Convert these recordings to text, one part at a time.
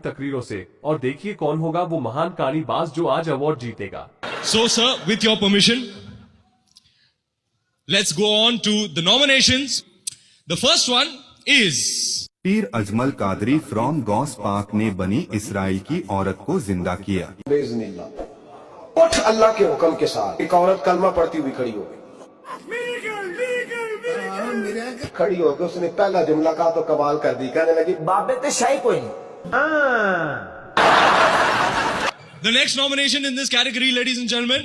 तकरीरों से और देखिए कौन होगा वो महान कहानीबाज जो आज अवार्ड जीतेगा। So, sir, with your permission, let's go on to the nominations. The first one is Pir Ajmal Qadri from Ghaus Pak ने बनी इसराइल की औरत को जिंदा किया। उठ अल्लाह के हुक्म के साथ एक औरत कलमा पढ़ती हुई खड़ी हो गई। खड़ी होकर उसने पहला जुमला कहा तो कमाल कर दी, कहने लगी बाबे ते शाही कोई नहीं। the next nomination in this category, ladies and gentlemen,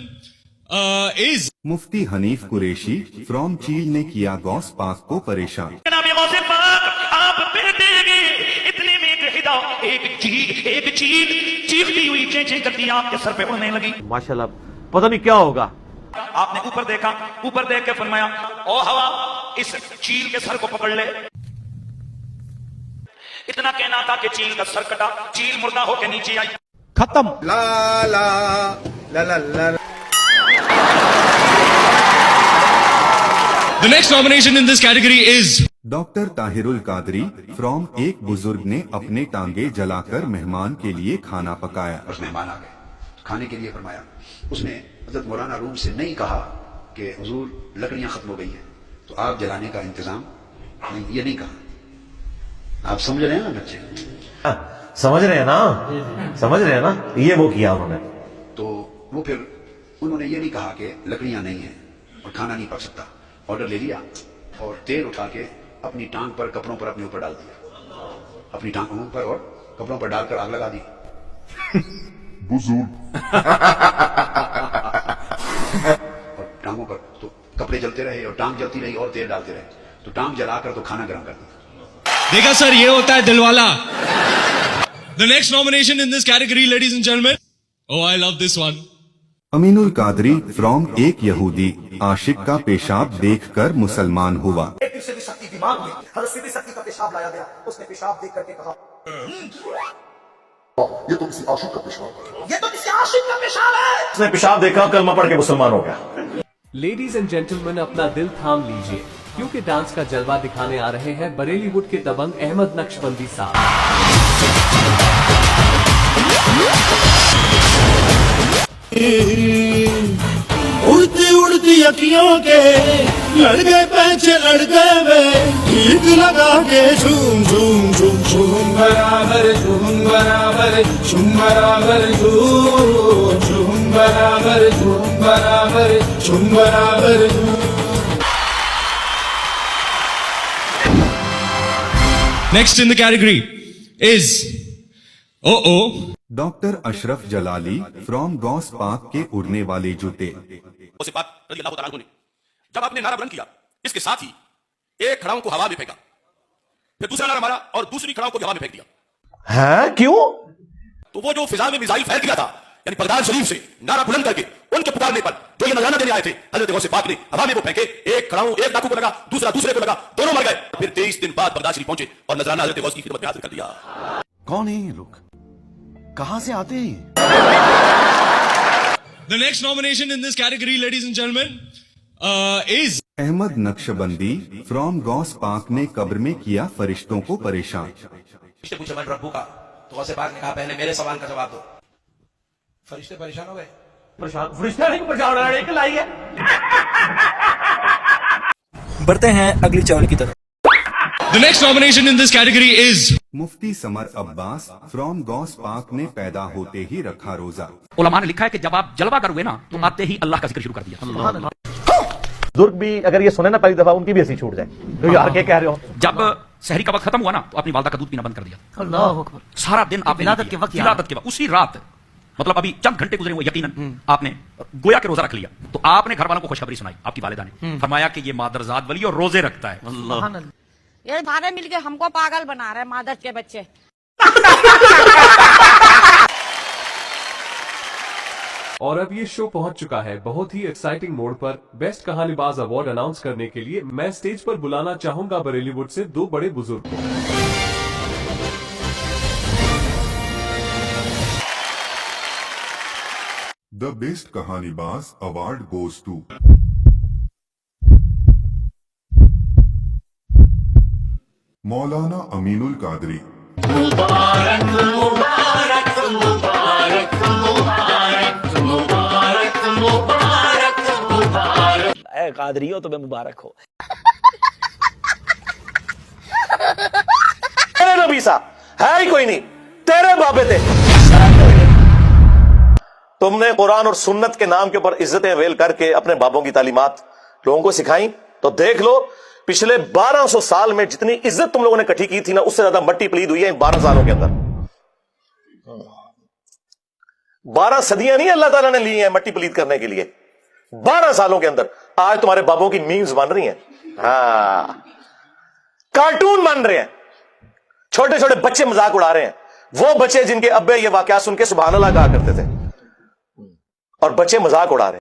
is Mufti Hanif Qureshi from चील ने किया गौस पाक को परेशान। एक चील चीखती हुई चें करती आपके सर पे उड़ने लगी। माशाल्लाह, पता नहीं क्या होगा। आपने ऊपर देखा, ऊपर देख के फरमाया ओ हवा इस चील के सर को पकड़ ले। इतना कहना था कि चील का सर कटा, चील मुर्दा होके नीचे आई। खत्म। ला ला ला ला ला। the next nomination in this category is doctor Tahirul Qadri from एक बुजुर्ग ने अपने टांगे जलाकर मेहमान के लिए खाना पकाया। बस मेहमान आ गए, खाने के लिए फरमाया। उसने हज़रत मौलाना रूम से नहीं कहा कि हुजूर लकड़ियां खत्म हो गई हैं तो आप जलाने का इंतजाम नहीं, ये नहीं कहा। आप समझ रहे हैं ना बच्चे? समझ रहे हैं ना, समझ रहे हैं ना, ये वो किया उन्होंने। तो वो फिर उन्होंने ये नहीं कहा कि लकड़ियां नहीं है और खाना नहीं पक सकता। ऑर्डर ले लिया और तेल उठा के अपनी टांग पर कपड़ों पर अपने ऊपर डाल दिया, अपनी टांगों पर और कपड़ों पर डालकर आग लगा दी। और टांगों पर तो कपड़े जलते रहे और टांग जलती रही और तेल डालते रहे, तो टांग जलाकर तो खाना गर्म कर दिया। देखा सर, ये होता है दिलवाला। The next nomination in this category, ladies and gentlemen. Oh, I love this one. Aminul Qadri from एक यहूदी आशिक का पेशाब देखकर मुसलमान हुआ। शक्ति दिमाग में हज़रत शक्ति का पेशाब लाया गया, उसने पेशाब देख करके कहा ये तो किसी आशिक का पेशाब है, ये तो किसी आशिक का पेशाब है। उसने पेशाब देखा, कलमा पढ़ के मुसलमान हो गया। लेडीज एंड जेंटलमैन, अपना दिल थाम लीजिए क्योंकि डांस का जलवा दिखाने आ रहे हैं बरेलीवुड के दबंग अहमद नक्शबंदी साहब। उड़ती उड़ती अखियों के लड़ गए पैचे लड़ गए वे, गीत लगा के झूम झूम झूम झूम बराबर झूम बराबर झूम बराबर झूम झूम बराबर झूम बराबर झूम बराबर। Next in the category is doctor Ashraf Jalali from Ghaus Pak के उड़ने वाले जूते। जब आपने नारा बुलंद किया, इसके साथ ही एक खड़ाऊ को हवा में फेंका, फिर दूसरा नारा मारा और दूसरी खड़ाऊ को हवा में फेंक दिया। है क्यों? तो वो जो फिजा में मिसाइल फैल गया था, यानी बगदाद शरीफ से नारा बुलंद करके उनके पुकारने पर जो ये नजराना देने आए थे हजरत गौसे पाक ने हवा में वो फेंके। एक खड़ाऊ एक डाकू को लगा, दूसरा दूसरे को लगा, दोनों मर गए। फिर 23 दिन बाद बगदाद शरीफ पहुंचे और नजराना हजरत गौस की खिदमत में हाजिर कर दिया। कौन है ये लोग, कहां से आते हैं? the next nomination in this category, ladies and gentlemen, is Ahmad Naqshbandi from Ghaus Pak ने कब्र में किया फरिश्तों को परेशान। पूछे मन रब्बू का, तो गौसे पाक ने कहा पहले मेरे सवाल का जवाब दो। फरिश्ते परेशान हो गए। फरिश्ता नहीं परेशान हो रहा, लाई है। बढ़ते हैं अगली चावल की तरफ। the next nomination in this category is Mufti Samar Abbas from Ghaus Pak ने पैदा होते ही रखा रोजा। उलमा ने लिखा है कि जब आप जलवा कर हुए ना, तो आते ही अल्लाह का जिक्र शुरू कर दिया। बुजुर्ग भी अगर ये सुने ना पहली दफा, उनकी भी ऐसी छूट जाए। तो यार क्या कह रहे हो? जब सहरी का वक्त खत्म हुआ ना, तो अपनी वालदा का दूध पीना बंद कर दिया। अल्लाह अकबर। सारा दिन आपने विलादत के वक्त उसी रात, मतलब अभी चंद घंटे गुजरे हुए, यकीनन आपने गोया के रोजा रख लिया। तो आपने घर वालों को खुशखबरी सुनाई, आपकी वालिदा ने फरमाया कि ये मादरजाद वली और रोजे रखता है। ये सारे मिलके हमको पागल बना रहे मादर के बच्चे। और अब ये शो पहुंच चुका है बहुत ही एक्साइटिंग मोड पर। बेस्ट कहानीबाज अवार्ड अनाउंस करने के लिए मैं स्टेज पर बुलाना चाहूंगा बरेलीवुड से दो बड़े बुजुर्ग को। द बेस्ट कहानीबाज award goes to Maulana Aminul Qadri. Qadri हो तुम्हें मुबारक हो। तेरे नबी साहब है ही कोई नहीं, तेरे बाबे थे। तुमने कुरान और सुन्नत के नाम के ऊपर इज्जतें वेल करके अपने बाबों की तालीमात लोगों को सिखाई, तो देख लो पिछले 1200 साल में जितनी इज्जत तुम लोगों ने इकट्ठी की थी ना, उससे ज्यादा मट्टी प्लीद हुई है इन 12 सालों के अंदर। 12 सदियां नहीं अल्लाह ताला ने ली हैं मट्टी प्लीद करने के लिए, 12 सालों के अंदर आज तुम्हारे बाबों की मीम्स बन रही हैं, हाँ कार्टून बन रहे हैं, छोटे छोटे बच्चे मजाक उड़ा रहे हैं। वो बच्चे जिनके अब्बे ये वाकया सुन के सुभान अल्लाह कहा करते थे और बच्चे मजाक उड़ा रहे हैं।